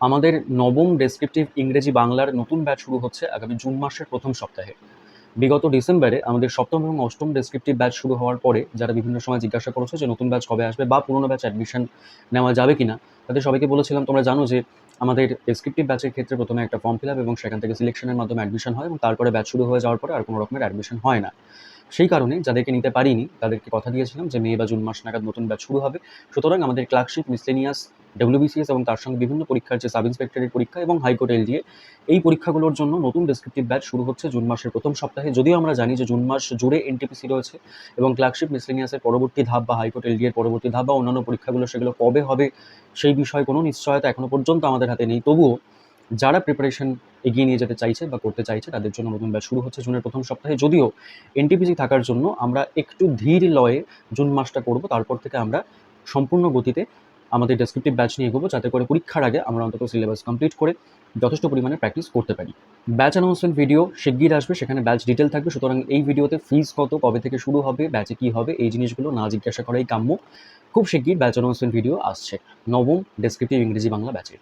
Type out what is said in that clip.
আমাদের নবম ডেসক্রিপটিভ ইংরেজি বাংলার নতুন ব্যাচ শুরু হচ্ছে আগামী জুন মাসের প্রথম সপ্তাহে। বিগত ডিসেম্বরে আমাদের সপ্তম এবং অষ্টম ডেসক্রিপটিভ ব্যাচ শুরু হওয়ার পরে যারা বিভিন্ন সময় জিজ্ঞাসা করেছো যে নতুন ব্যাচ কবে আসবে বা পুরোনো ব্যাচ অ্যাডমিশন নেওয়া যাবে কিনা, তাদের সবাইকে বলেছিলাম তোমরা জানো যে আমাদের ডেসক্রিপটিভ ব্যাচের ক্ষেত্রে প্রথমে একটা ফর্ম ফিল আপ এবং সেখান থেকে সিলেকশনের মাধ্যমে অ্যাডমিশন হয় এবং তারপরে ব্যাচ শুরু হয়ে যাওয়ার পরে আর কোনো রকমের অ্যাডমিশন হয় না। সেই কারণে যাদেরকে নিতে পারিনি তাদেরকে কথা দিয়েছিলাম যে মে বা জুন মাস নাগাদ নতুন ব্যাচ শুরু হবে। সুতরাং আমাদের ক্লার্কশিপ, মিসলেনিয়াস, ডব্লিউবিসিএস এবং তার সঙ্গে বিভিন্ন পরীক্ষার যে সাব ইন্সপেক্টরের পরীক্ষা এবং হাইকোর্ট এলডিএ, এই পরীক্ষাগুলোর জন্য নতুন ডেসক্রিপটিভ ব্যাচ শুরু হচ্ছে জুন মাসের প্রথম সপ্তাহে। যদিও আমরা জানি যে জুন মাস জুড়ে এনটিপিসি রয়েছে এবং ক্লার্কশিপ, মিসলেনিয়াসের পরবর্তী ধাপ বা হাইকোর্ট এলডি এর পরবর্তী ধাপ বা অন্যান্য পরীক্ষাগুলো সেগুলো কবে হবে সেই বিষয়ে কোনো নিশ্চয়তা এখনো পর্যন্ত আমাদের হাতে নেই। তবুও যারা প্রিপারেশন এগিয়ে নিয়ে যেতে চাইছে বা করতে চাইছে তাদের জন্য নতুন ব্যাচ শুরু হচ্ছে জুনের প্রথম সপ্তাহে। যদিও এনটিপিসি থাকার জন্য আমরা একটু ধীর লয়ে জুন মাসটা করব, তারপর থেকে আমরা সম্পূর্ণ গতিতে আমাদের ডেসক্রিপটিভ ব্যাচ নিয়ে এগোবো, যাতে করে পরীক্ষার আগে আমরা অন্তত সিলেবাস কমপ্লিট করে যথেষ্ট পরিমাণে প্র্যাকটিস করতে পারি। ব্যাচ অ্যানাউন্সমেন্ট ভিডিও শিগগির আসবে, সেখানে ব্যাচ ডিটেল থাকবে। সুতরাং এই ভিডিওতে ফিজ কত, কবে থেকে শুরু হবে, ব্যাচে কী হবে, এই জিনিসগুলো না জিজ্ঞাসা করাই কাম্য। খুব শিগগির ব্যাচ অ্যানাউন্সমেন্ট ভিডিও আসছে নবম ডেসক্রিপটিভ ইংরেজি বাংলা ব্যাচে।